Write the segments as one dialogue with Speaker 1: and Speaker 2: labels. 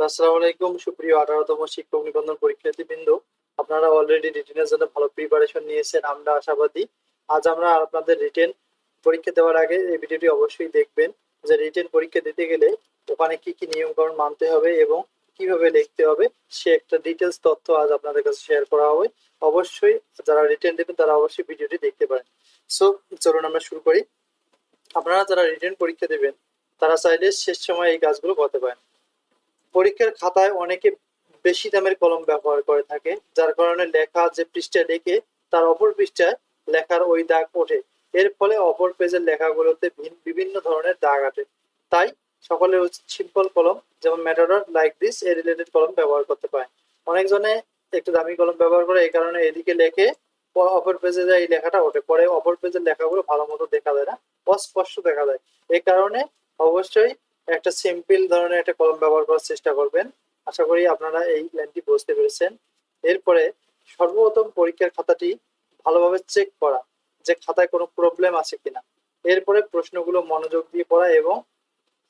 Speaker 1: আসসালামু আলাইকুম সুপ্রিয় 18তম শিক্ষক নিবন্ধন পরীক্ষার্থীবৃন্দ, আপনারা অলরেডি রিটেনের জন্য ভালো প্রিপারেশন নিয়েছেন, আমরা আশাবাদী। আজ আমরা আপনাদের রিটেন পরীক্ষা দেওয়ার আগে এই ভিডিওটি অবশ্যই দেখবেন যে রিটেন পরীক্ষা দিতে গেলে ওখানে কি কি নিয়মকানুন মানতে হবে এবং কিভাবে লিখতে হবে সে একটা ডিটেলস তথ্য আজ আপনাদের কাছে শেয়ার করা হবে। অবশ্যই যারা রিটেন দেবেন তারা অবশ্যই ভিডিওটি দেখতে পারেন। সো চলুন আমরা শুরু করি। আপনারা যারা রিটেন পরীক্ষা দেবেন তারা চাইলে শেষ সময় এই কাজগুলো করতে পারেন। পরীক্ষার খাতায় অনেকে বেশি দামের কলম ব্যবহার করে থাকে, যার কারণে লেখা যে পৃষ্ঠায় লেখে তার অপর পৃষ্ঠায় লেখার ওই দাগ ওঠে। এর ফলে অপর পেজের লেখাগুলোতে বিভিন্ন ধরনের দাগ আসে। তাই সকলের উচিত সিম্পল কলম, যেমন Matador like this A related কলম ব্যবহার করতে পারে। অনেকজনে একটু দামি কলম ব্যবহার করে, এই কারণে এদিকে লেখে অপর পেজে যায় এই লেখাটা ওঠে, পরে অপর পেজের লেখাগুলো ভালো মতো দেখা যায় না, অস্পষ্ট দেখা যায়। এই কারণে অবশ্যই একটা সিম্পল ধরনের একটা কলম ব্যবহার করার চেষ্টা করবেন। আশা করি আপনারা এই লাইনটি বুঝতে পেরেছেন। এরপরে সর্বপ্রথম পরীক্ষার খাতাটি ভালোভাবে চেক করা যে খাতায় কোনো প্রবলেম আছে কিনা। এরপরে প্রশ্নগুলো মনোযোগ দিয়ে পড়া এবং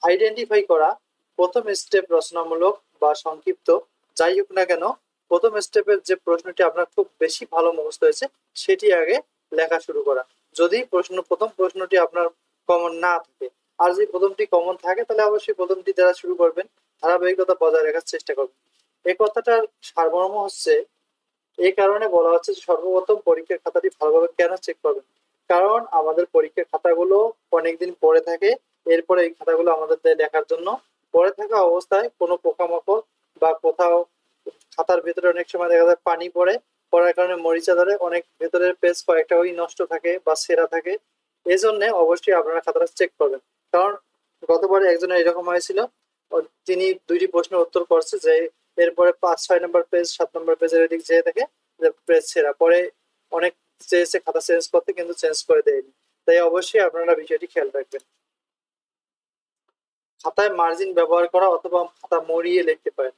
Speaker 1: আইডেন্টিফাই করা প্রথম স্টেপ রচনামূলক বা সংক্ষিপ্ত যাই হোক না কেন, প্রথম স্টেপের যে প্রশ্নটি আপনার খুব বেশি ভালো মুখস্থ হয়েছে সেটি আগে লেখা শুরু করা। যদি প্রথম প্রশ্নটি আপনার কমন না থাকে, আর যদি প্রথমটি কমন থাকে তাহলে অবশ্যই প্রথমটি দ্বারা শুরু করবেন, ধারাবাহিকতা বজায় রাখার চেষ্টা করবেন। এই কথাটার সারমর্ম হচ্ছে, এই কারণে বলা হচ্ছে যে সর্বপ্রথম পরীক্ষার খাতাটি ভালোভাবে কেন চেক করবেন, কারণ আমাদের পরীক্ষার খাতাগুলো অনেকদিন পড়ে থাকে। এরপরে এই খাতাগুলো আমাদের দেয় দেখার জন্য। পড়ে থাকা অবস্থায় কোনো পোকামাকড় বা কোথাও খাতার ভেতরে অনেক সময় দেখা যায় পানি পড়ে, পড়ার কারণে মরিচা ধরে, অনেক ভেতরের পেজ কয়েকটা ওই নষ্ট থাকে বা ছেঁড়া থাকে। এই জন্য অবশ্যই আপনারা খাতাটা চেক করবেন। কারণ গতবারে একজনের এরকম হয়েছিল, তিনি দুইটি প্রশ্নের উত্তর করছে যে এরপরে 5-6 নম্বর পেজ 7 নম্বর পেজের এদিক যেয়ে দেখে যে পেজ ছেঁড়া, পরে অনেক চেয়েছে খাতা চেঞ্জ করতে কিন্তু চেঞ্জ করে দেয়নি। তাই অবশ্যই আপনারা বিষয়টি খেয়াল রাখবেন। খাতায় মার্জিন ব্যবহার করা অথবা খাতা মুড়িয়ে লিখতে পারেন।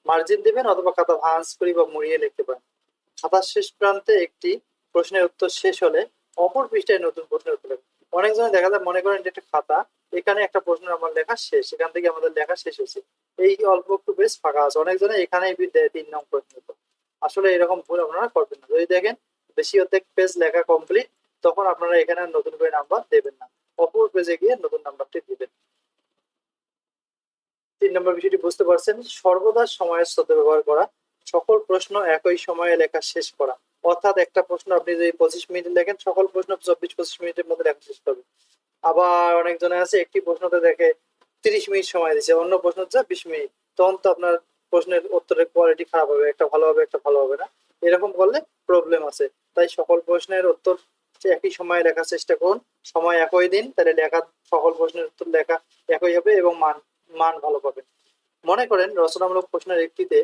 Speaker 1: মার্জিন দিবেন অথবা খাতা ভাঁজ করে বা মুড়িয়ে লিখতে পারেন। খাতার শেষ প্রান্তে একটি প্রশ্নের উত্তর শেষ হলে অপর পৃষ্ঠায় নতুন প্রশ্নের উত্তর লেখা। অনেকজন দেখা যায় মনে করেন যে একটা খাতা, এখানে একটা প্রশ্ন আমার লেখা শেষ, এখান থেকে আমাদের লেখা শেষ হয়েছে, এই অল্প একটু বেশ ফাঁকা আছে, অনেকজনে এখানে 3 নং প্রশ্ন উত্তর। আসলে এরকম ভুল আপনারা করবেন না। যদি দেখেন বেশি অর্ধেক পেজ লেখা কমপ্লিট, তখন আপনারা এখানে আর নতুন করে নাম্বার দেবেন না, অপর পেজে গিয়ে নতুন নাম্বারটি দিবেন। 3 নম্বর বিষয়টি বুঝতে পারছেন। সর্বদা সময়ের সদ্ব্যবহার করা, সকল প্রশ্ন একই সময়ে লেখা শেষ করা। অর্থাৎ একটা প্রশ্ন আপনি যদি 25 মিনিটে লেখেন, সকল প্রশ্ন 24-25 মিনিটের মধ্যে লেখা শেষ করবেন। আবার অনেকজনে আছে একটি প্রশ্নতে দেখে 30 মিনিট সময় দিচ্ছে, অন্য প্রশ্ন হচ্ছে 20 মিনিট, তখন তো আপনার প্রশ্নের উত্তরের কোয়ালিটি খারাপ হবে, একটা ভালো হবে একটা ভালো হবে না। এরকম করলে প্রবলেম আছে। তাই সকল প্রশ্নের উত্তর একই সময়ে লেখার চেষ্টা করুন, সময় একই দিন, তাহলে লেখা সকল প্রশ্নের উত্তর লেখা একই হবে এবং মান মান ভালো পাবেন। মনে করেন রচনামূলক প্রশ্নের একটিতে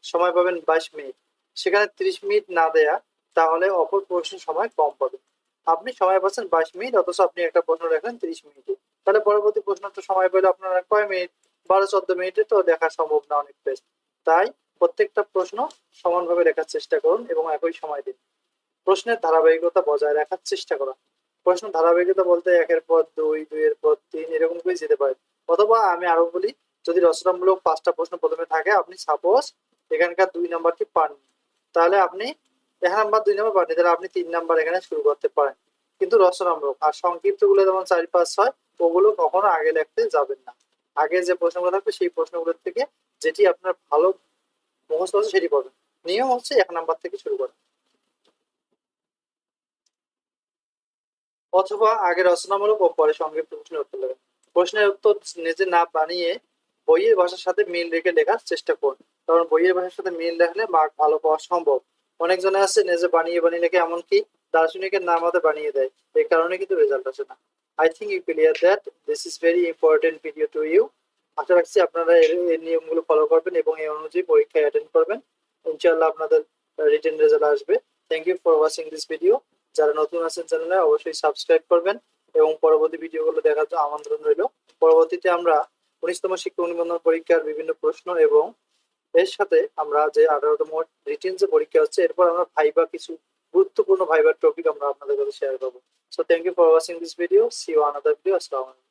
Speaker 1: সময় পাবেন 22 মিনিট, সেখানে 30 মিনিট না দেয়া, তাহলে অপর প্রশ্নের সময় কম পাবে। আপনি সময় পাচ্ছেন 22 মিনিট, অথচ আপনি একটা প্রশ্ন লেখেন 30 মিনিটে, তাহলে পরবর্তী প্রশ্ন তো সময় পেলে আপনার আর কয় মিনিট, 12-14 মিনিটে তো দেখা সম্ভব না অনেক পেজ। তাই প্রত্যেকটা প্রশ্ন সমানভাবে লেখার চেষ্টা করুন এবং একই সময় দিন। প্রশ্নের ধারাবাহিকতা বজায় রাখার চেষ্টা করা। প্রশ্ন ধারাবাহিকতা বলতে একের পর দুই, দুইয়ের পর তিন, এরকম করে যেতে পারে। অথবা আমি আরো বলি, যদি রচনামূলক 5টা প্রশ্ন প্রথমে থাকে, আপনি সাপোজ এখানকার 2 নম্বরটি পান, তাহলে আপনি 1 নাম্বার 2 নাম্বার পাননি, তাহলে আপনি 3 নাম্বার এখানে শুরু করতে পারেন। কিন্তু রচনামূলক আর সংক্ষিপ্ত গুলো যেমন 4-5-6, ওগুলো কখনো আগে লিখতে যাবেন না। আগে যে প্রশ্নগুলো থাকবে সেই প্রশ্নগুলোর থেকে যেটি আপনার ভালো মুখস্থ আছে সেটি পড়বেন। নিয়ম হচ্ছে 1 নাম্বার থেকে শুরু করা। অথবা আগে রচনামূলক ও পরে সংক্ষিপ্ত প্রশ্নের উত্তর লেখেন। প্রশ্নের উত্তর নিজে না বানিয়ে বইয়ের ভাষার সাথে মিল রেখে লেখার চেষ্টা করুন, কারণ বইয়ের ভাষার সাথে মিল রাখলে মার্ক ভালো পাওয়া সম্ভব। অনেকজনে আছে নিজে বানিয়ে বানিয়ে লেখে, এমনকি দার্শনিকের নাম হাতে বানিয়ে দেয়, এই কারণে কিন্তু রেজাল্ট আসে না। I think you clear that this is very important video to you. আশা রাখছি আপনারা এই নিয়মগুলো ফলো করবেন এবং এই অনুযায়ী পরীক্ষায় অ্যাটেন্ড করবেন। ইনশাআল্লাহ আপনাদের রিটেন রেজাল্ট আসবে। Thank you for watching this video. যারা নতুন আছেন চ্যানেলে অবশ্যই সাবস্ক্রাইব করবেন এবং পরবর্তী ভিডিওগুলো দেখার জন্য আমন্ত্রণ রইল। পরবর্তীতে আমরা 19তম শিক্ষক নিবন্ধন পরীক্ষার বিভিন্ন প্রশ্ন এবং এর সাথে আমরা যে 18তম রিটেন যে পরীক্ষা হচ্ছে, এরপর আমরা ভাইবা কিছু গুরুত্বপূর্ণ ভাইবার টপিক আমরা আপনাদের কাছে শেয়ার করবো। So thank you for watching this video. See you another video. আসসালামু আলাইকুম।